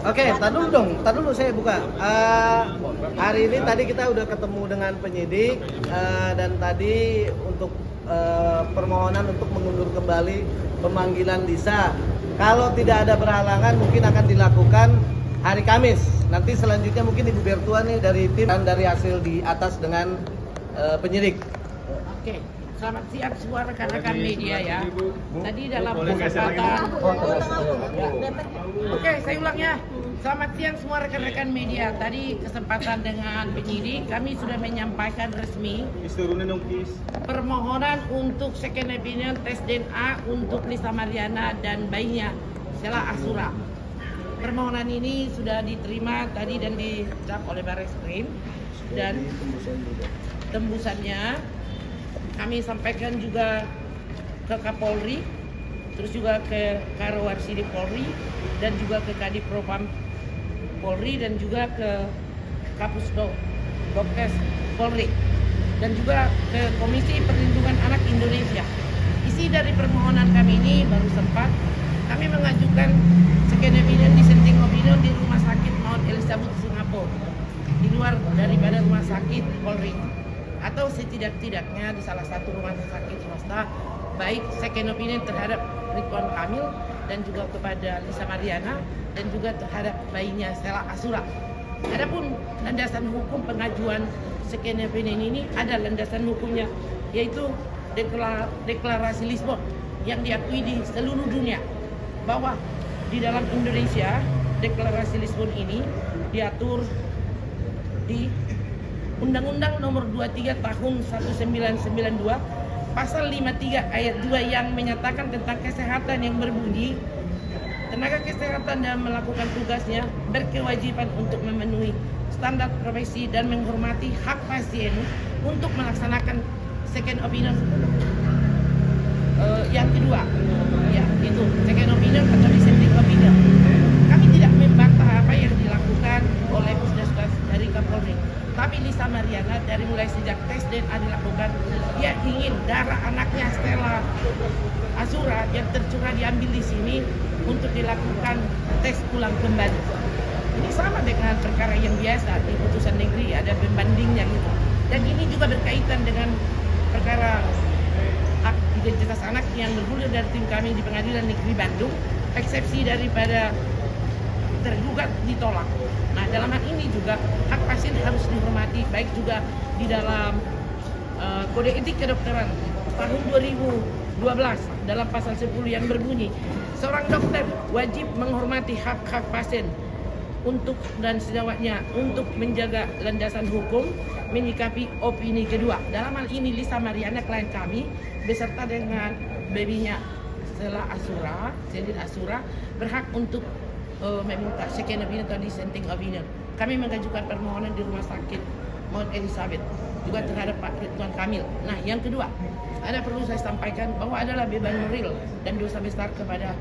Oke, tar dulu saya buka. Hari ini tadi kita udah ketemu dengan penyidik dan tadi untuk permohonan untuk mengundur kembali pemanggilan Lisa. Kalau tidak ada berhalangan mungkin akan dilakukan hari Kamis. Nanti selanjutnya mungkin Ibu Bertua nih dari tim dan dari hasil di atas dengan penyidik. Oke. Selamat siang semua rekan-rekan media ya. Tadi dalam kesempatan Oke, saya ulang ya. Selamat siang semua rekan-rekan media. Tadi kesempatan dengan penyidik kami sudah menyampaikan resmi permohonan untuk second opinion tes DNA untuk Lisa Mariana dan bayinya Sheila Ashura. Permohonan ini sudah diterima tadi dan dicap oleh Barreskrim dan tembusannya kami sampaikan juga ke Kapolri, terus juga ke Karowarsidi Polri, dan juga ke Kadif Propam Polri, dan juga ke Kapusdo Dokes Polri, dan juga ke Komisi Perlindungan Anak Indonesia. Isi dari permohonan kami ini baru sempat kami mengajukan second opinion dissenting opinion di Rumah Sakit Mount Elizabeth Singapura, di luar daripada Rumah Sakit Polri, atau setidak-tidaknya di salah satu rumah sakit swasta, baik second opinion terhadap Ridwan Kamil dan juga kepada Lisa Mariana dan juga terhadap bayinya Sheila Ashura. Adapun landasan hukum pengajuan second opinion ini ada landasan hukumnya, yaitu deklarasi Lisbon yang diakui di seluruh dunia, bahwa di dalam Indonesia deklarasi Lisbon ini diatur di Undang-Undang Nomor 23 Tahun 1992 Pasal 53 Ayat 2 yang menyatakan tentang kesehatan yang berbunyi, tenaga kesehatan dalam melakukan tugasnya berkewajiban untuk memenuhi standar profesi dan menghormati hak pasien untuk melaksanakan second opinion. Yang kedua, ya itu second opinion atau dissenting opinion. Kami tidak membantah apa yang dilakukan oleh Puskesmas dari Kapolri. Tapi Lisa Mariana dari mulai sejak tes DNA dilakukan, dia ingin darah anaknya Sheila Ashura yang tercurah diambil di sini untuk dilakukan tes ulang kembali. Ini sama dengan perkara yang biasa di putusan negeri, ada pembandingnya gitu. Dan ini juga berkaitan dengan perkara hak identitas anak yang bergulir dari tim kami di Pengadilan Negeri Bandung. Eksepsi daripada tergugat ditolak. Nah, dalam hal ini juga hak pasien harus dihormati, baik juga di dalam Kode Etik Kedokteran tahun 2012 dalam pasal 10 yang berbunyi, seorang dokter wajib menghormati hak-hak pasien untuk dan sejawatnya untuk menjaga landasan hukum, menyikapi opini kedua. Dalam hal ini Lisa Mariana klien kami beserta dengan babynya Sheila Ashura berhak untuk meminta second opinion atau dissenting opinion. Kami mengajukan permohonan di Rumah Sakit Mount Elizabeth juga terhadap Pak Ridwan Kamil. Nah, yang kedua, ada perlu saya sampaikan bahwa adalah beban moral dan dosa besar kepada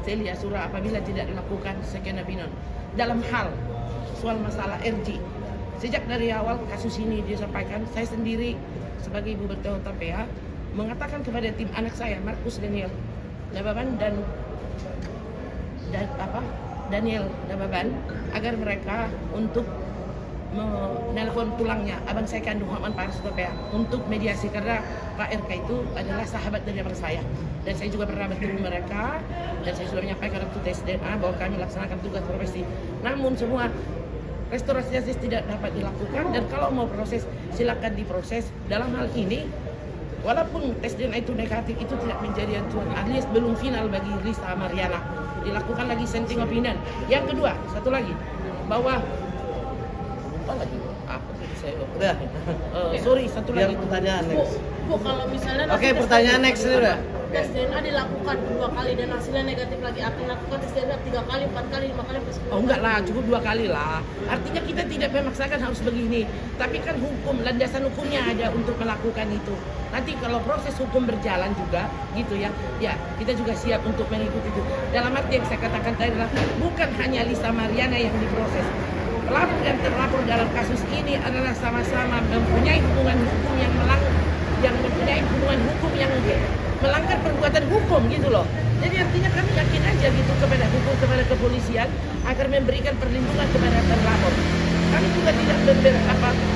Sheila Ashura apabila tidak dilakukan second opinion dalam hal soal masalah RG. Sejak dari awal kasus ini disampaikan, saya sendiri sebagai Ibu Bertua TPA mengatakan kepada tim anak saya Markus Daniel Dababan dan Daniel Dababan agar mereka untuk menelpon pulangnya abang saya kandung Muhammad Paris TPA untuk mediasi, karena Pak RK itu adalah sahabat dari abang saya dan saya juga pernah bertemu mereka dan saya sudah menyampaikan waktu tes DNA bahwa kami laksanakan tugas profesi. Namun semua restorasi justice tidak dapat dilakukan, dan kalau mau proses silakan diproses. Dalam hal ini walaupun tes DNA itu negatif, itu tidak menjadi acuan, alias belum final bagi Lisa Mariana. Dilakukan lagi dissenting opinion. Yang kedua, satu lagi, bahwa udah. Sorry, satu lagi Pertanyaan next. Bu, kalau misalnya Oke, pertanyaan next ini udah. tes DNA dilakukan 2 kali dan hasilnya negatif lagi, akan lakukan tes DNA 3 kali, 4 kali, 5 kali, Oh enggak lah, cukup 2 kali lah. Artinya kita tidak memaksakan harus begini. Tapi kan hukum, landasan hukumnya ada untuk melakukan itu. Nanti kalau proses hukum berjalan juga gitu ya, ya kita juga siap untuk mengikuti itu. Dalam arti yang saya katakan tadi adalah bukan hanya Lisa Mariana yang diproses. Pelapor dan terlapor dalam kasus ini adalah sama-sama mempunyai hubungan hukum yang mempunyai hubungan hukum yang melanggar perbuatan hukum gitu loh. Jadi artinya kami yakin aja gitu kepada hukum, kepada kepolisian agar memberikan perlindungan kepada terlapor. Kami juga tidak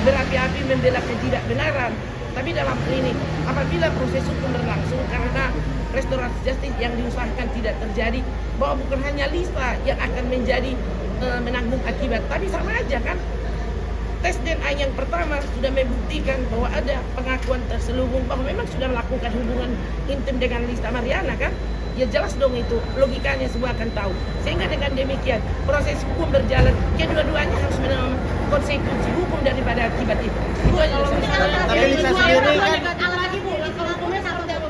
berapi-api membela ketidakbenaran, tapi dalam hal ini apabila proses hukum berlangsung karena restoratif justice yang diusahakan tidak terjadi, bahwa bukan hanya Lisa yang akan menjadi menanggung akibat, tapi sama aja kan. Tes DNA yang pertama sudah membuktikan bahwa ada pengakuan terselubung bahwa memang sudah melakukan hubungan intim dengan Lisa Mariana kan. Ya jelas dong itu, logikanya semua akan tahu. Sehingga dengan demikian proses hukum berjalan, kedua-duanya harus menerima konsekuensi hukum daripada akibat itu. Itu aja. Tapi Lisa sendiri kan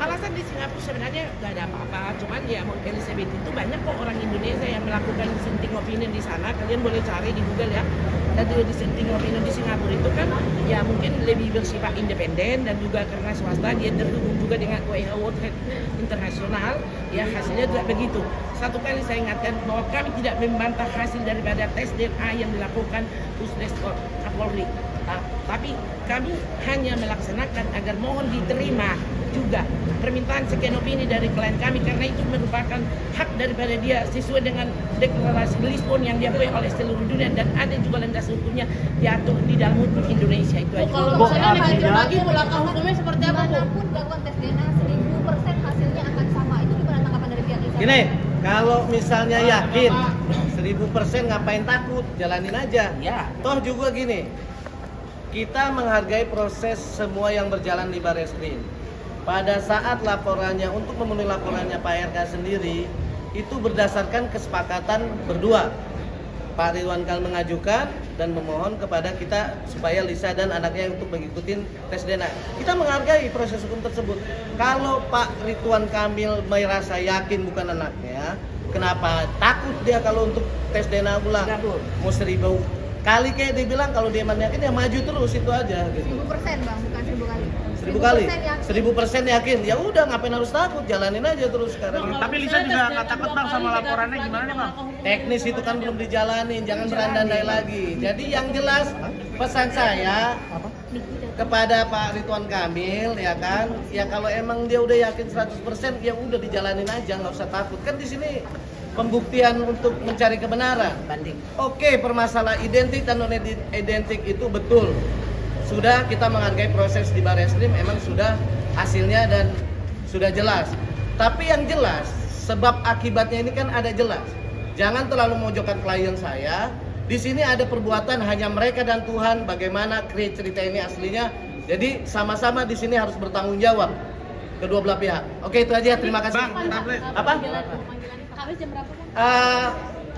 Alasan di Singapura sebenarnya nggak ada apa-apa, cuman ya Elizabeth itu banyak kok orang Indonesia yang melakukan dissenting opinion di sana. Kalian boleh cari di Google ya. Dan juga dissenting opinion di Singapura itu kan ya mungkin lebih bersifat independen dan juga karena swasta dia terhubung juga dengan WHO World Health Internasional, ya hasilnya tidak begitu. Satu kali saya ingatkan bahwa kami tidak membantah hasil daripada tes DNA yang dilakukan Pusdes Kapolri. Tapi kami hanya melaksanakan agar mohon diterima juga permintaan second opinion dari klien kami, karena itu merupakan hak daripada dia sesuai dengan deklarasi Lisbon yang diakui oleh seluruh dunia dan ada juga landas hukumnya diatur di dalam hukum Indonesia. Itu aja. Kalau misalnya negatif lagi, langkah hukumnya seperti apa, Bu? Dimanapun dilakukan tes DNA 1000% hasilnya akan sama. Itu gimana tanggapan dari pihak Lisa? gini, kalau misalnya yakin 1000% ngapain takut, jalanin aja. Ya. Toh juga gini, kita menghargai proses semua yang berjalan di Barreskrim. Pada saat laporannya, untuk memenuhi laporannya Pak RK sendiri, itu berdasarkan kesepakatan berdua. Pak Ridwan Kamil mengajukan dan memohon kepada kita supaya Lisa dan anaknya untuk mengikuti tes DNA. Kita menghargai proses hukum tersebut. Kalau Pak Ridwan Kamil merasa yakin bukan anaknya, kenapa takut dia kalau untuk tes DNA ulang? Mau 1000 kali kayak dia bilang, kalau dia yakin ya maju terus, itu aja gitu. 1000% Bang, bukan 1000 kali. 1000 kali, 1000% 1000% yakin. Ya udah, ngapain harus takut, jalanin aja terus sekarang. Tapi Lisa juga nggak takut Bang sama laporannya, gimana nih Bang? Teknis itu kan belum dijalanin, jangan berandai-andai lagi. Jadi yang jelas pesan saya kepada Pak Ridwan Kamil, ya kan, ya kalau emang dia udah yakin 100%, ya udah dijalanin aja, nggak usah takut. Kan di sini pembuktian untuk mencari kebenaran. Banding. Oke, permasalahan identik dan non identik itu betul. Sudah kita menghargai proses di Barreskrim, emang sudah hasilnya dan sudah jelas. Tapi yang jelas, sebab akibatnya ini kan ada jelas. Jangan terlalu memojokkan klien saya. Di sini ada perbuatan hanya mereka dan Tuhan, bagaimana create cerita ini aslinya. Jadi sama-sama di sini harus bertanggung jawab kedua belah pihak. Oke, itu aja. Terima kasih. Bang, Apa? Habis jam berapa, Bang?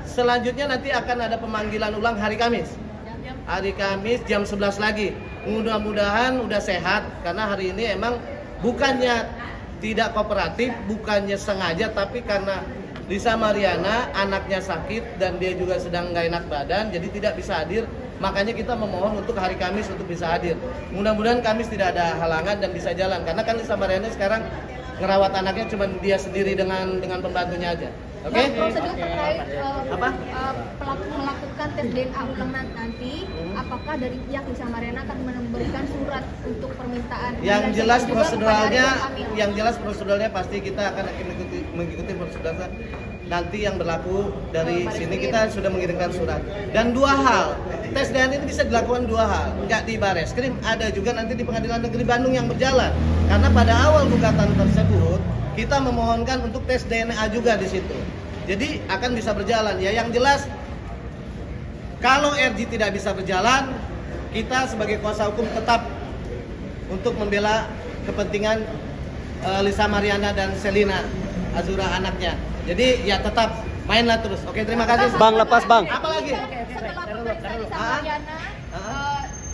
Selanjutnya nanti akan ada pemanggilan ulang hari Kamis. Hari Kamis jam 11 lagi. Mudah-mudahan udah sehat, karena hari ini emang bukannya tidak kooperatif, bukannya sengaja, tapi karena Lisa Mariana anaknya sakit dan dia juga sedang nggak enak badan, jadi tidak bisa hadir. Makanya kita memohon untuk hari Kamis untuk bisa hadir. Mudah-mudahan Kamis tidak ada halangan dan bisa jalan, karena kan Lisa Mariana sekarang ngerawat anaknya cuma dia sendiri dengan pembantunya aja. Oke? Prosedur terkait Apa? pelaku melakukan tes DNA ulang nanti, apakah dari pihak Lisa Mariana akan memberikan surat untuk permintaan? Yang jelas juga proseduralnya, kepada Ridwan yang jelas proseduralnya pasti kita akan mengikuti prosedur nanti yang berlaku dari sini. Kita sudah mengirimkan surat. Dan dua hal, tes DNA ini bisa dilakukan dua hal, nggak di Barreskrim, ada juga nanti di Pengadilan Negeri Bandung yang berjalan. Karena pada awal gugatan tersebut kita memohonkan untuk tes DNA juga di situ. Jadi akan bisa berjalan. Ya, yang jelas kalau RG tidak bisa berjalan, kita sebagai kuasa hukum tetap untuk membela kepentingan Lisa Mariana dan Selina Azura anaknya. Jadi ya tetap mainlah terus. Oke, terima kasih. Bang, lepas Bang. Apa lagi? Setelah memeriksa Lisa Mariana,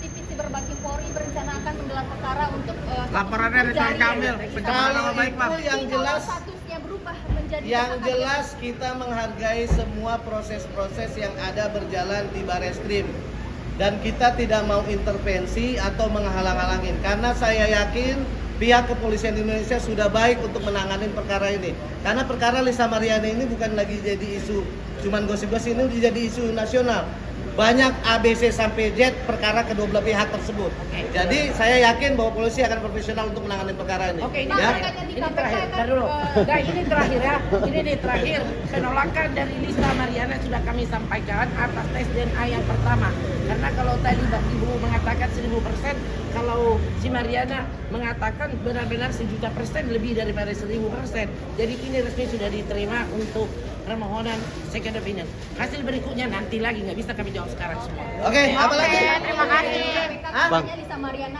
Divisi Berbagi Polri berencana akan menggelar perkara untuk Laporannya Ridwan Kamil, pencemaran nama baik Bang. Itu yang jelas, statusnya berubah menjadi yang tersangka. jelas kita menghargai semua proses-proses yang ada berjalan di Barreskrim. Dan kita tidak mau intervensi atau menghalang-halangin, karena saya yakin pihak kepolisian Indonesia sudah baik untuk menangani perkara ini. Karena perkara Lisa Mariana ini bukan lagi jadi isu cuman gosip-gosip, ini jadi isu nasional. banyak ABC sampai Z perkara kedua belah pihak tersebut. Jadi saya yakin bahwa polisi akan profesional untuk menangani perkara ini. Oke, ini ya. terakhir. Ntar dulu. Nah, ini terakhir ya. Ini nih terakhir. Penolakan dari Lisa Mariana sudah kami sampaikan atas tes DNA yang pertama. Karena kalau tadi Ibu mengatakan 1000%, kalau si Mariana mengatakan benar-benar 1.000.000% lebih daripada 1000%. Jadi ini resmi sudah diterima untuk permohonan second opinion. Hasil berikutnya nanti lagi, nggak bisa kami jawab sekarang semua. Oke, apa lagi? Terima kasih. Bang. Lisa Mariana.